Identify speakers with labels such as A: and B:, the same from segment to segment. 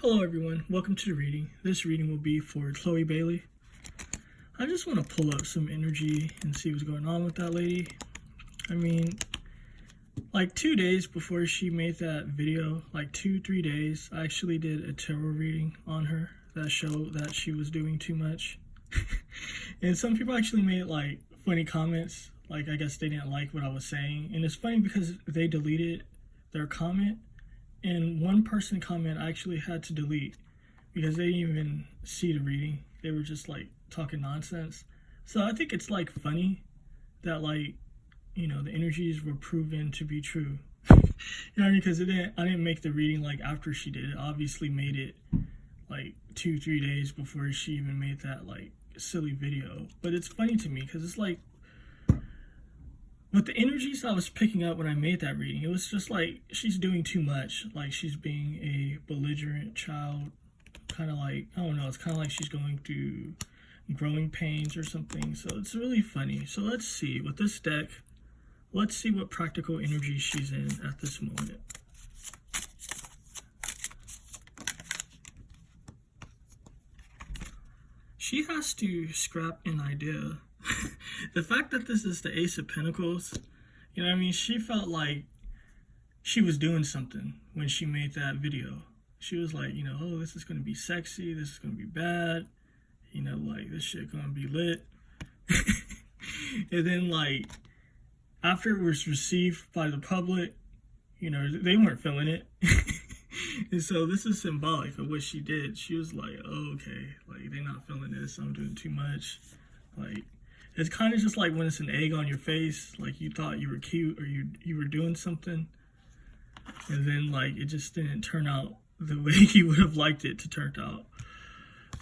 A: Hello everyone, welcome to the reading. This reading will be for Chloe Bailey. I just want to pull up some energy and see what's going on with that lady. I mean, like 2 days before she made that video, like 2-3 days, I actually did a tarot reading on her that showed that she was doing too much. And some people actually made like funny comments, like I guess they didn't like what I was saying. And it's funny because they deleted their comment. And one person comment I actually had to delete because they didn't even see the reading. They were just like talking nonsense. So I think it's like funny that like, you know, the energies were proven to be true. You know, because I didn't make the reading like after she did it. I obviously made it like 2-3 days before she even made that like silly video. But it's funny to me because it's like, with the energies I was picking up when I made that reading, it was just like she's doing too much. Like she's being a belligerent child, kind of like, I don't know, it's kind of like she's going through growing pains or something. So it's really funny. So let's see, with this deck, let's see what practical energy she's in at this moment. She has to scrap an idea. The fact that this is the Ace of Pentacles, you know what I mean? She felt like she was doing something when she made that video. She was like, you know, oh, this is going to be sexy. This is going to be bad. You know, like, this shit going to be lit. And then, like, after it was received by the public, you know, they weren't feeling it. And so this is symbolic of what she did. She was like, oh, okay, like, they're not feeling this. I'm doing too much. Like, it's kind of just like when it's an egg on your face, like you thought you were cute or you were doing something, and then like it just didn't turn out the way you would have liked it to turn out.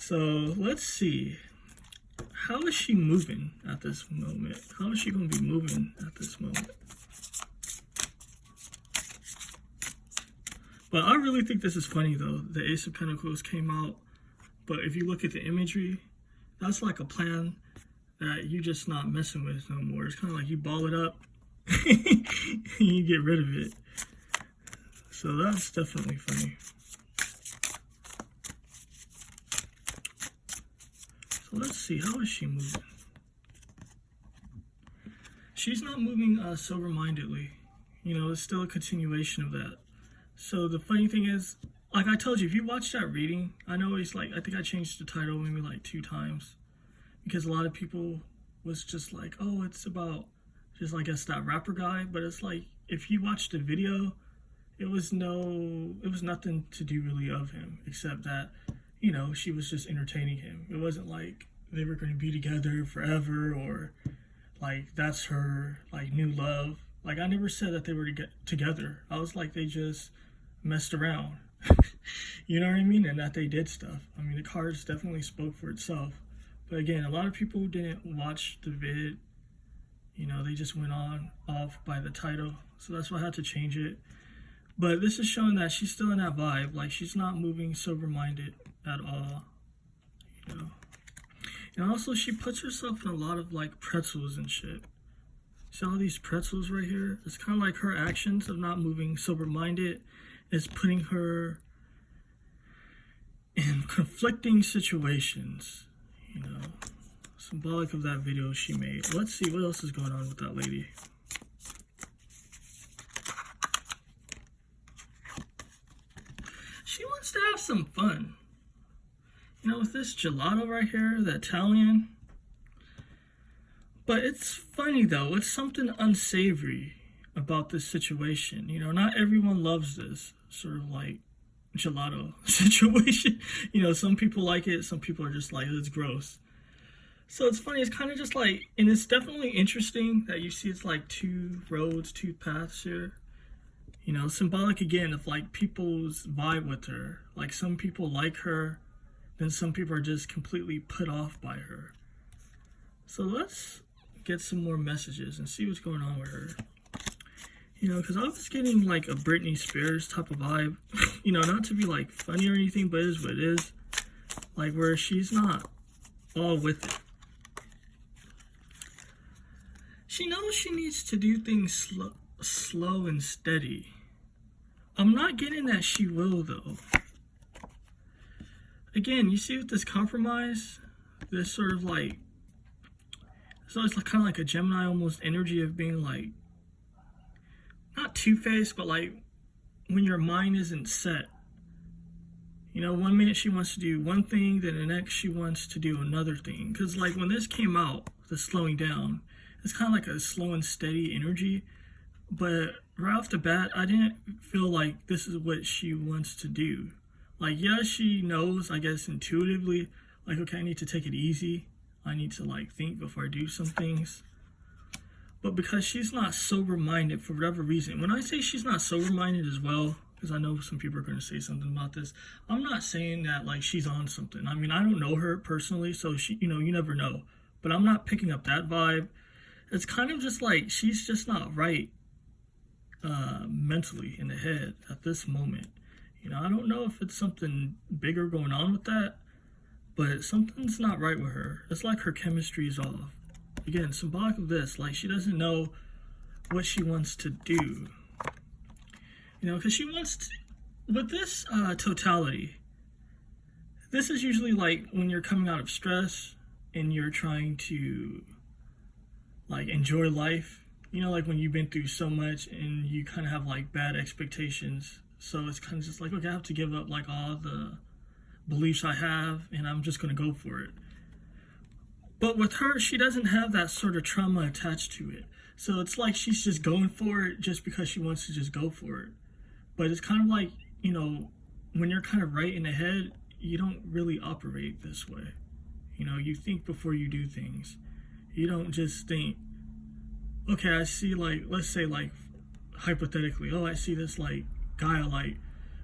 A: So let's see. How is she moving at this moment? How is she going to be moving at this moment? But I really think this is funny though. The Ace of Pentacles came out, but if you look at the imagery, that's like a plan that you just not messing with no more. It's kind of like you ball it up and you get rid of it. So that's definitely funny. So let's see, how is she moving? She's not moving sober-mindedly. You know, it's still a continuation of that. So the funny thing is, like I told you, if you watch that reading, I know it's like, I think I changed the title maybe like 2 times. Because a lot of people was just like, oh, it's about just, I guess, that rapper guy. But it's like, if you watch the video, it was nothing to do really of him. Except that, you know, she was just entertaining him. It wasn't like they were going to be together forever or like that's her, like, new love. Like, I never said that they were together. I was like, they just messed around. You know what I mean? And that they did stuff. I mean, the cards definitely spoke for itself. But again, a lot of people didn't watch the vid. You know, they just went off by the title. So that's why I had to change it. But this is showing that she's still in that vibe. Like, she's not moving sober-minded at all. You know. And also, she puts herself in a lot of, like, pretzels and shit. See all these pretzels right here? It's kind of like her actions of not moving sober-minded is putting her in conflicting situations. You know, symbolic of that video she made. Let's see what else is going on with that lady. She wants to have some fun. You know, with this gelato right here, the Italian. But it's funny though, it's something unsavory about this situation. You know, not everyone loves this sort of like gelato situation. You know, some people like it, some people are just like, it's gross. So it's funny, it's kind of just like, and it's definitely interesting that you see it's like 2 roads, 2 paths here. You know, symbolic again of like people's vibe with her. Like some people like her, then some people are just completely put off by her. So let's get some more messages and see what's going on with her. You know, because I was getting like a Britney Spears type of vibe. You know, not to be like funny or anything, but it is what it is. Like where she's not all with it. She knows she needs to do things slow and steady. I'm not getting that she will though. again, you see with this compromise, this sort of like, so it's like, kind of like a Gemini almost energy of being like, not two-faced, but like when your mind isn't set. You know, one minute she wants to do one thing, then the next she wants to do another thing. Because like when this came out, the slowing down, it's kind of like a slow and steady energy. But right off the bat, I didn't feel like this is what she wants to do. Like, yeah, she knows, I guess, intuitively, like, okay, I need to take it easy. I need to like think before I do some things. But because she's not sober-minded for whatever reason, when I say she's not sober-minded as well, because I know some people are going to say something about this, I'm not saying that like she's on something. I mean, I don't know her personally, so she, you know, you never know. But I'm not picking up that vibe. It's kind of just like she's just not right mentally in the head at this moment. You know, I don't know if it's something bigger going on with that, but something's not right with her. It's like her chemistry is off. Again, symbolic of this, like she doesn't know what she wants to do. You know, because she wants to, with this totality, this is usually like when you're coming out of stress and you're trying to like enjoy life. You know, like when you've been through so much and you kind of have like bad expectations. So it's kind of just like, okay, I have to give up like all the beliefs I have and I'm just going to go for it. But with her, she doesn't have that sort of trauma attached to it. So it's like she's just going for it just because she wants to just go for it. But it's kind of like, you know, when you're kind of right in the head, you don't really operate this way. You know, you think before you do things. You don't just think, okay, I see like, let's say like, hypothetically, oh, I see this like guy I like,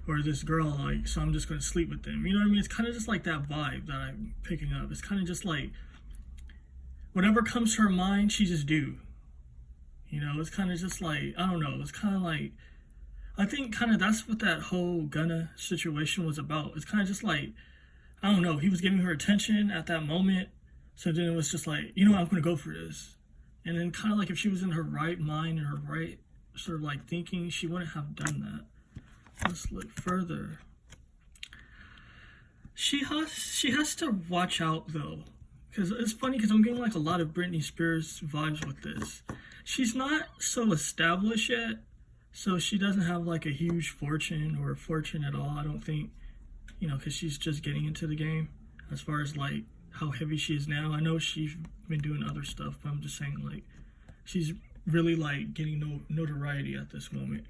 A: or this girl I like, so I'm just going to sleep with them. You know what I mean? It's kind of just like that vibe that I'm picking up. It's kind of just like, whatever comes to her mind, she just do. You know, it's kind of just like, I don't know, it's kind of like, I think kind of that's what that whole Gunna situation was about. It's kind of just like, I don't know, he was giving her attention at that moment, so then it was just like, you know what, I'm going to go for this. And then kind of like if she was in her right mind and her right sort of like thinking, she wouldn't have done that. Let's look further. She has to watch out though. Because it's funny because I'm getting like a lot of Britney Spears vibes with this. She's not so established yet, so she doesn't have like a huge fortune or a fortune at all, I don't think. You know, because she's just getting into the game as far as like how heavy she is now. I know she's been doing other stuff, but I'm just saying like she's really like getting notoriety at this moment.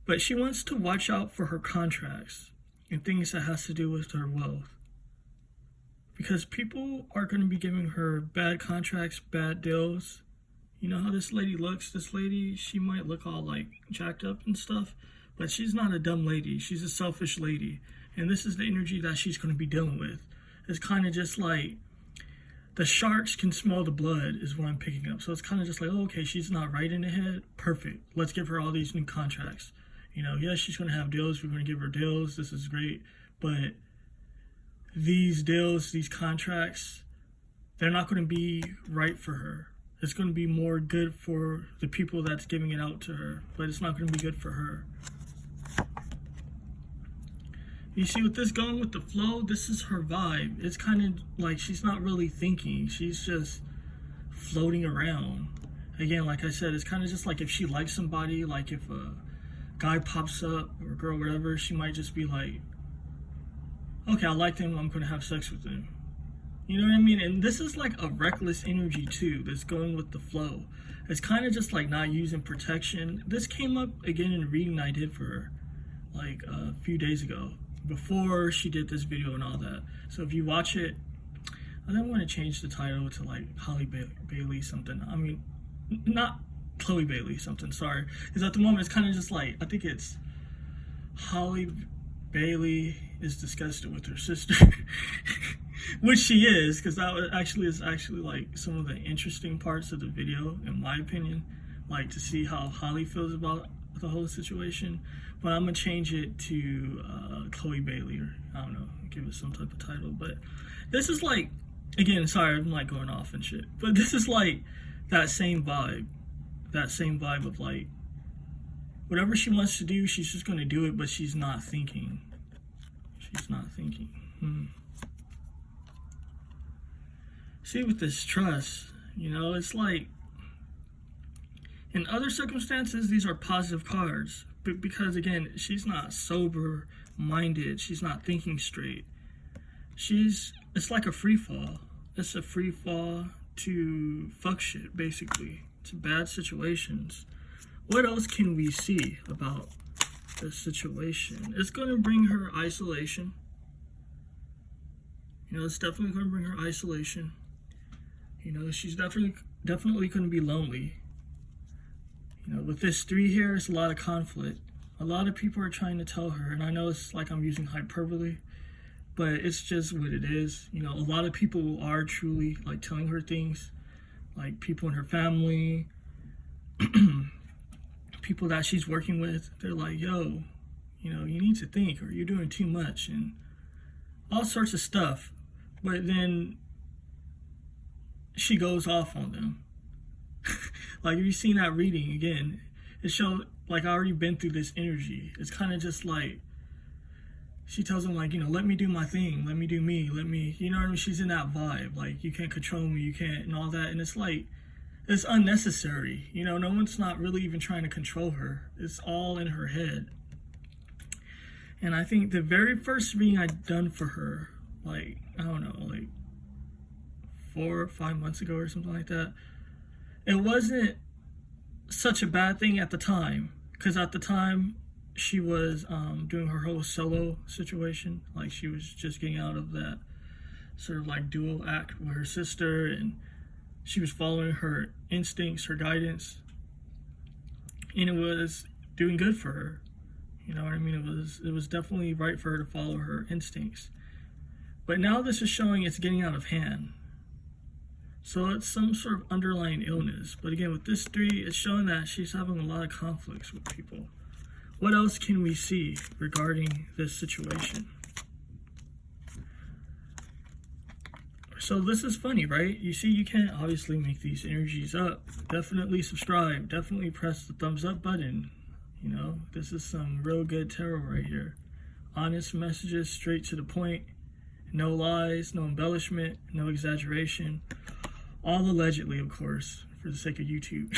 A: But she wants to watch out for her contracts and things that has to do with her wealth. Because people are going to be giving her bad contracts, bad deals. You know how this lady looks? This lady, she might look all like jacked up and stuff, but she's not a dumb lady. She's a selfish lady. And this is the energy that she's going to be dealing with. It's kind of just like the sharks can smell the blood is what I'm picking up. So it's kind of just like, oh, okay, she's not right in the head. Perfect. Let's give her all these new contracts. You know, yes, she's going to have deals. We're going to give her deals. This is great. But these deals, these contracts, they're not going to be right for her. It's going to be more good for the people that's giving it out to her, but it's not going to be good for her. You see, with this going with the flow, this is her vibe. It's kind of like she's not really thinking. She's just floating around. Again, like I said, it's kind of just like if she likes somebody, like if a guy pops up or a girl, whatever, she might just be like, okay, I like them, I'm going to have sex with them. You know what I mean? And this is like a reckless energy too that's going with the flow. It's kind of just like not using protection. This came up again in a reading I did for her like a few days ago before she did this video and all that. So if you watch it, I then want to change the title to like Holly Bailey something. I mean, not Chloe Bailey something, sorry. Because at the moment it's kind of just like, I think it's Holly Bailey is disgusted with her sister. Which she is, because that is actually like some of the interesting parts of the video, in my opinion, like to see how Holly feels about the whole situation. But I'm gonna change it to Chloe Bailey, or I don't know, give it some type of title. But this is like, again, sorry, I'm like going off and shit, but this is like that same vibe of like whatever she wants to do, she's just gonna do it, but she's not thinking. See, with this trust, you know, it's like, in other circumstances, these are positive cards. But because, again, she's not sober-minded. She's not thinking straight. It's like a free fall. It's a free fall to fuck shit, basically, to bad situations. What else can we see about this situation? It's going to bring her isolation. You know, it's definitely going to bring her isolation. You know, she's definitely going to be lonely. You know, with this 3 here, it's a lot of conflict. A lot of people are trying to tell her, and I know it's like I'm using hyperbole, but it's just what it is. You know, a lot of people are truly like telling her things, like people in her family, people that she's working with. They're like, yo, you know, you need to think, or you're doing too much, and all sorts of stuff. But then she goes off on them. Like, if you've seen that reading again, it showed like I already been through this energy. It's kind of just like she tells him, like, you know, let me do my thing, let me do me, let me, you know what I mean? She's in that vibe, like, you can't control me, you can't, and all that. And it's like, it's unnecessary. You know, no one's not really even trying to control her. It's all in her head. And I think the very first reading I'd done for her, like, I don't know, like 4 or 5 months ago or something like that, it wasn't such a bad thing at the time, because at the time she was doing her whole solo situation. Like, she was just getting out of that sort of like dual act with her sister, and she was following her instincts, her guidance, and it was doing good for her. You know what I mean? It was definitely right for her to follow her instincts. But now this is showing it's getting out of hand. So it's some sort of underlying illness. But again, with this 3, it's showing that she's having a lot of conflicts with people. What else can we see regarding this situation? So this is funny, right? You see, you can't obviously make these energies up. Definitely subscribe. Definitely press the thumbs up button. You know, this is some real good tarot right here. Honest messages, straight to the point. No lies, no embellishment, no exaggeration. All allegedly, of course, for the sake of YouTube.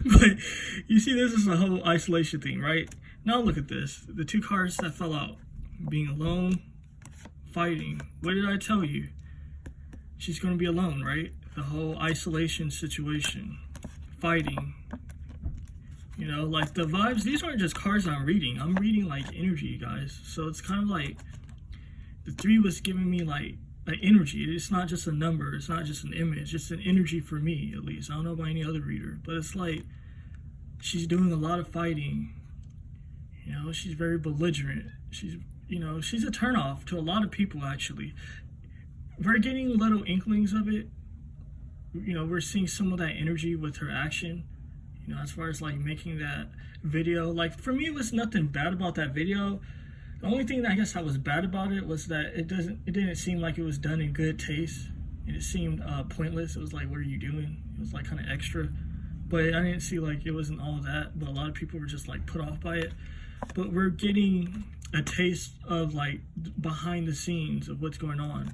A: But you see, this is a whole isolation thing, right? Now look at this. The 2 cards that fell out. Being alone, fighting. What did I tell you? She's going to be alone, right? The whole isolation situation. Fighting. You know, like the vibes, these aren't just cards I'm reading. I'm reading like energy, guys. So it's kind of like the 3 was giving me like energy. It's not just a number, it's not just an image, it's an energy for me, at least. I don't know about any other reader, but it's like she's doing a lot of fighting. You know, she's very belligerent. She's, you know, she's a turnoff to a lot of people, actually. We're getting little inklings of it. You know, we're seeing some of that energy with her action. You know, as far as like making that video, like for me, it was nothing bad about that video. The only thing that I guess I was bad about it was that it didn't seem like it was done in good taste. It seemed pointless. It was like, what are you doing? It was like kind of extra. But I didn't see like it wasn't all that. But a lot of people were just like put off by it. But we're getting a taste of like behind the scenes of what's going on.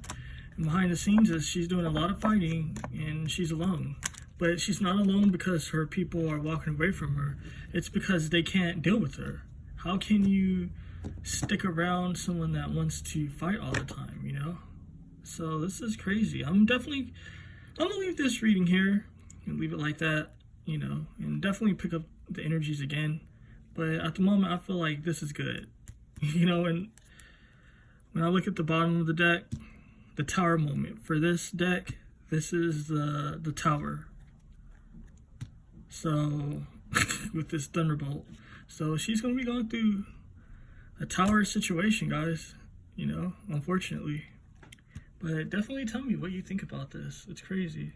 A: And behind the scenes is she's doing a lot of fighting and she's alone. But she's not alone because her people are walking away from her. It's because they can't deal with her. How can you stick around someone that wants to fight all the time, you know? So this is crazy. I'm gonna leave this reading here and leave it like that, you know, and definitely pick up the energies again. But at the moment, I feel like this is good, you know. And when I look at the bottom of the deck, the Tower moment for this deck, this is the Tower. So with this Thunderbolt, so she's gonna be going through a Tower situation, guys, you know, unfortunately. But definitely tell me what you think about this. It's crazy.